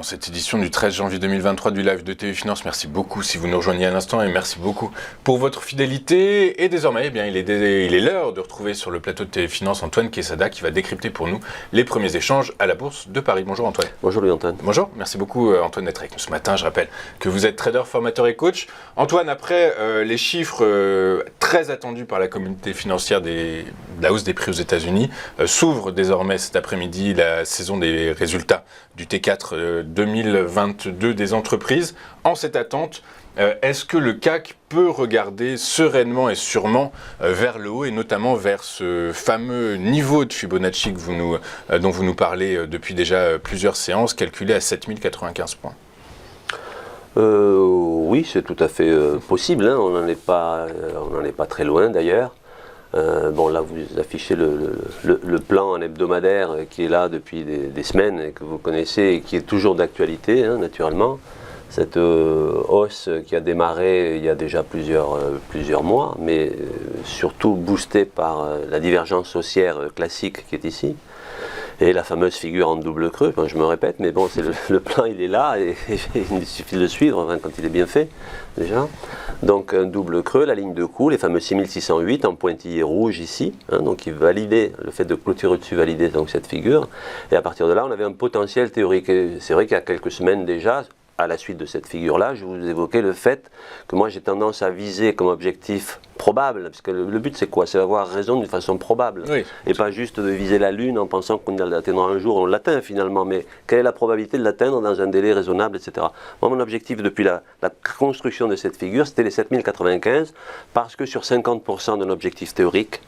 cette édition du 13 janvier 2023 du live de TV Finance. Merci beaucoup si vous nous rejoignez à l'instant et merci beaucoup pour votre fidélité. Et désormais, eh bien, il est l'heure de retrouver sur le plateau de TV Finance Antoine Quesada qui va décrypter pour nous les premiers échanges à la Bourse de Paris. Bonjour Antoine. Bonjour Louis-Antoine. Bonjour, merci beaucoup Antoine d'être avec nous ce matin. Je rappelle que vous êtes trader, formateur et coach. Antoine, après les chiffres très attendus par la communauté financière de la hausse des prix aux États-Unis, s'ouvre désormais cet après-midi la saison des résultats du T4 2022 des entreprises. En cette attente, est-ce que le CAC peut regarder sereinement et sûrement vers le haut et notamment vers ce fameux niveau de Fibonacci dont vous nous parlez depuis déjà plusieurs séances, calculé à 7095 points? Oui, c'est tout à fait possible, hein. On n'en est pas très loin d'ailleurs. Bon, là vous affichez le plan en hebdomadaire qui est là depuis des semaines et que vous connaissez et qui est toujours d'actualité, hein, naturellement. Cette hausse qui a démarré il y a déjà plusieurs mois, mais surtout boostée par la divergence haussière classique qui est ici. Et la fameuse figure en double creux, enfin, je me répète, mais bon, le plan il est là et il suffit de le suivre, enfin, quand il est bien fait déjà. Donc un double creux, la ligne de coup, les fameux 6608 en pointillé rouge ici, hein, donc il validait, le fait de clôturer au-dessus validait donc cette figure. Et à partir de là, on avait un potentiel théorique. C'est vrai qu'il y a quelques semaines déjà, à la suite de cette figure-là, je vous évoquais le fait que moi j'ai tendance à viser comme objectif probable, parce que le but c'est quoi? C'est d'avoir raison d'une façon probable, oui, et pas juste de viser la Lune en pensant qu'on l'atteindra un jour, on l'atteint finalement, mais quelle est la probabilité de l'atteindre dans un délai raisonnable, etc. Moi mon objectif depuis la construction de cette figure, c'était les 7095, parce que sur 50% d'un objectif théorique,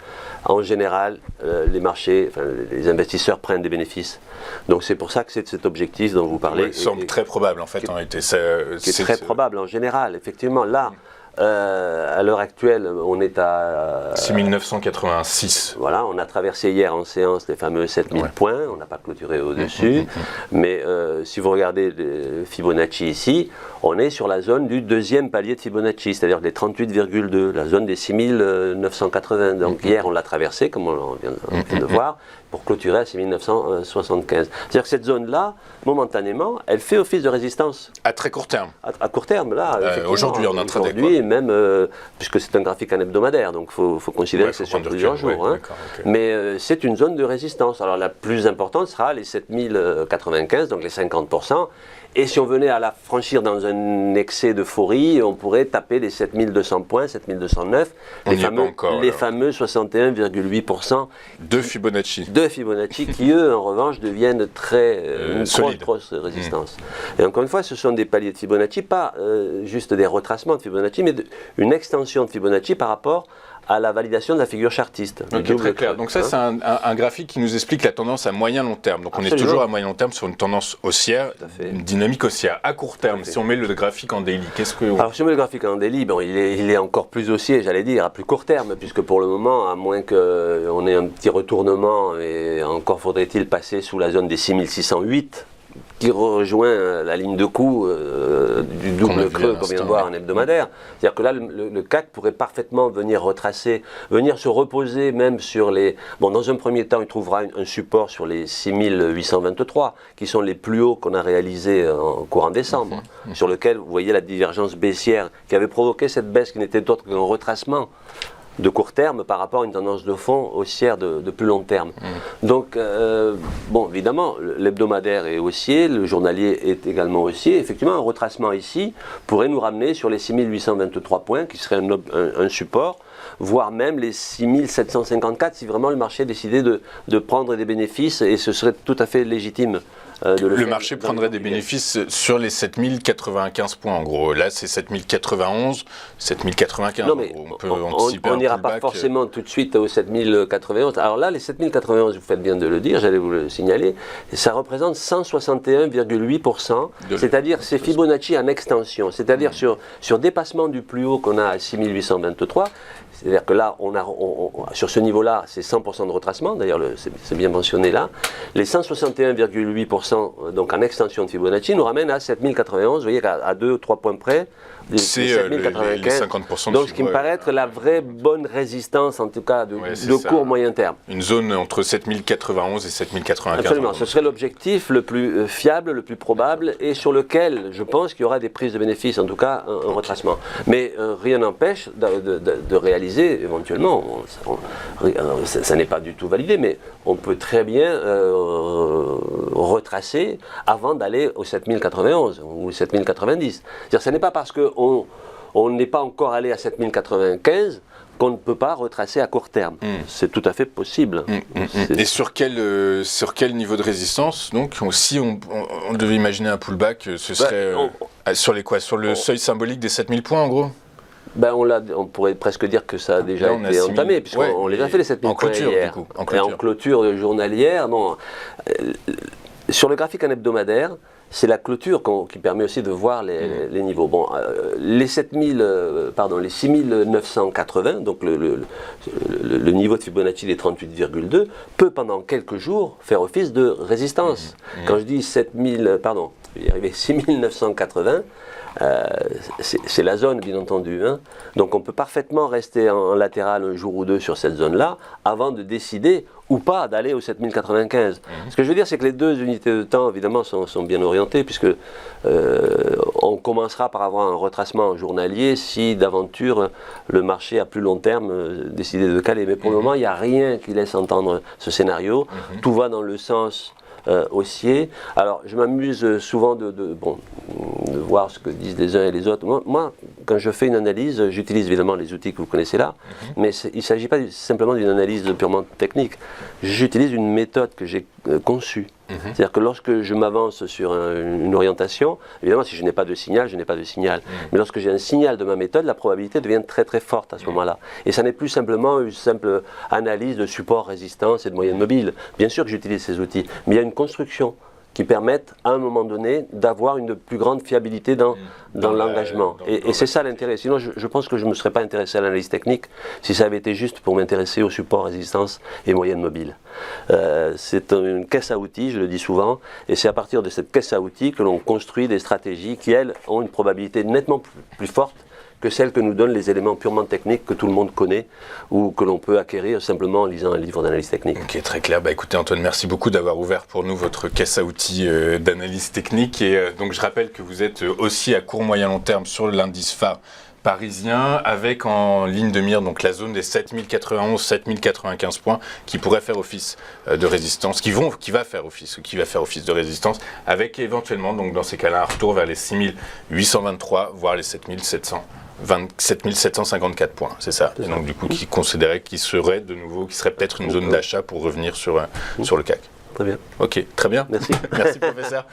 en général, les marchés, enfin, les investisseurs prennent des bénéfices. Donc c'est pour ça que c'est cet objectif dont vous parlez. Oui, semble très probable en fait en réalité. C'est très probable en général, effectivement. Là, à l'heure actuelle, on est à 6986. Voilà, on a traversé hier en séance les fameux 7000 points, on n'a pas clôturé au-dessus, mais si vous regardez le Fibonacci ici, on est sur la zone du deuxième palier de Fibonacci, c'est-à-dire les 38,2, la zone des 6980. Donc hier on l'a traversé, comme on vient de voir, pour clôturer à 6975. C'est-à-dire que cette zone-là, momentanément, elle fait office de résistance. À très court terme. À court terme, là. Aujourd'hui, on est en train d'être même, puisque c'est un graphique en hebdomadaire, donc il faut considérer que c'est sur plusieurs jours. Ouais, hein. Okay. Mais c'est une zone de résistance. Alors la plus importante sera les 7095, donc les 50%. Et si on venait à la franchir dans un excès d'euphorie, on pourrait taper les 7200 points, 7209, les fameux 61,8% de Fibonacci. De Fibonacci qui, eux, en revanche, deviennent très grosse résistance. Et encore une fois, ce sont des paliers de Fibonacci, pas juste des retracements de Fibonacci, mais une extension de Fibonacci par rapport à la validation de la figure chartiste. Ok, très clair. Donc ça, c'est un graphique qui nous explique la tendance à moyen-long terme. Donc on est toujours à moyen-long terme sur une tendance haussière, une dynamique haussière. À court terme, si on met le graphique en daily, qu'est-ce que... Alors si on met le graphique en daily, bon, il est encore plus haussier, j'allais dire, à plus court terme, puisque pour le moment, à moins qu'on ait un petit retournement, et encore faudrait-il passer sous la zone des 6608, qui rejoint la ligne de coup du double creux qu'on vient de voir en hebdomadaire. C'est-à-dire que là, le CAC pourrait parfaitement venir retracer, venir se reposer même sur les... Bon, dans un premier temps, il trouvera un support sur les 6823, qui sont les plus hauts qu'on a réalisés en courant décembre, sur lequel vous voyez la divergence baissière qui avait provoqué cette baisse qui n'était autre qu'un retracement de court terme par rapport à une tendance de fond haussière de plus long terme. Donc, bon, évidemment, l'hebdomadaire est haussier, le journalier est également haussier. Effectivement, un retracement ici pourrait nous ramener sur les 6823 points, qui serait un support, voire même les 6754 si vraiment le marché décidait de prendre des bénéfices, et ce serait tout à fait légitime. Le marché prendrait des bénéfices sur les 7095 points en gros. Là c'est 7091, 7095. Non mais on n'ira pas forcément tout de suite aux 7091. Alors là les 7091, vous faites bien de le dire, j'allais vous le signaler, ça représente 161,8%, c'est-à-dire c'est Fibonacci en extension, c'est-à-dire sur dépassement du plus haut qu'on a à 6823, C'est-à-dire que là, sur ce niveau-là, c'est 100% de retracement, d'ailleurs c'est bien mentionné là. Les 161,8% donc en extension de Fibonacci nous ramènent à 7091, vous voyez qu'à 2-3 points près, c'est les 50% donc ce qui me paraît être la vraie bonne résistance, en tout cas de court moyen terme. Une zone entre 7091 et 7095. Absolument, ce serait l'objectif le plus fiable, le plus probable, et sur lequel je pense qu'il y aura des prises de bénéfices, en tout cas un retracement. Mais rien n'empêche de réaliser éventuellement, ça n'est pas du tout validé, mais on peut très bien retracer avant d'aller au 7091 ou 7090. C'est-à-dire, ce n'est pas parce qu'on n'est pas encore allé à 7095 qu'on ne peut pas retracer à court terme. C'est tout à fait possible. Et sur quel niveau de résistance, donc, si on devait imaginer un pullback, ce serait sur le seuil symbolique des 7000 points en gros? On pourrait presque dire que ça a déjà été entamé, puisqu'on les a fait les 7000 points hier. Du coup, en clôture journalière. Sur le graphique en hebdomadaire, c'est la clôture qui permet aussi de voir les niveaux. Les 6980, donc le niveau de Fibonacci des 38,2, peut pendant quelques jours faire office de résistance. Quand je dis 6980, c'est la zone, bien entendu. Donc on peut parfaitement rester en latéral un jour ou deux sur cette zone-là avant de décider ou pas d'aller au 7095. Ce que je veux dire, c'est que les deux unités de temps, évidemment, sont bien orientées, puisque on commencera par avoir un retracement journalier si d'aventure le marché à plus long terme décidait de caler. Mais pour le moment, il n'y a rien qui laisse entendre ce scénario. Tout va dans le sens haussier. Alors, je m'amuse souvent de voir ce que disent les uns et les autres. Moi, quand je fais une analyse, j'utilise évidemment les outils que vous connaissez là, mais il ne s'agit pas simplement d'une analyse purement technique. J'utilise une méthode que j'ai conçue. C'est-à-dire que lorsque je m'avance sur une orientation, évidemment, si je n'ai pas de signal, je n'ai pas de signal. Mais lorsque j'ai un signal de ma méthode, la probabilité devient très très forte à ce moment-là. Et ça n'est plus simplement une simple analyse de support, résistance et de moyenne mobile. Bien sûr que j'utilise ces outils, mais il y a une construction qui permettent à un moment donné d'avoir une plus grande fiabilité dans l'engagement. Et c'est ça l'intérêt. Sinon, je pense que je ne me serais pas intéressé à l'analyse technique si ça avait été juste pour m'intéresser au support, résistance et moyenne mobile. C'est une caisse à outils, je le dis souvent, et c'est à partir de cette caisse à outils que l'on construit des stratégies qui, elles, ont une probabilité nettement plus forte que celles que nous donnent les éléments purement techniques que tout le monde connaît ou que l'on peut acquérir simplement en lisant un livre d'analyse technique. Ok, très clair. Écoutez Antoine, merci beaucoup d'avoir ouvert pour nous votre caisse à outils d'analyse technique. Et donc je rappelle que vous êtes aussi à court moyen long terme sur l'indice phare parisien, avec en ligne de mire donc la zone des 7091, 7095 points qui pourrait faire office de résistance, qui va faire office de résistance, avec éventuellement donc dans ces cas-là un retour vers les 6823 voire les 7754 points, c'est ça. Et donc du coup qui considérait qu'il serait de nouveau, qui serait peut-être une zone d'achat pour revenir sur le CAC. Très bien. Ok, très bien. Merci. Merci professeur.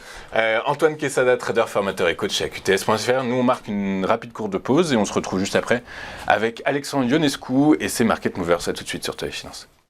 Antoine Quesada, trader, formateur et coach chez AQTS.fr. Nous on marque une rapide courte de pause et on se retrouve juste après avec Alexandre Ionescu et ses Market Movers. À tout de suite sur Télé Finance.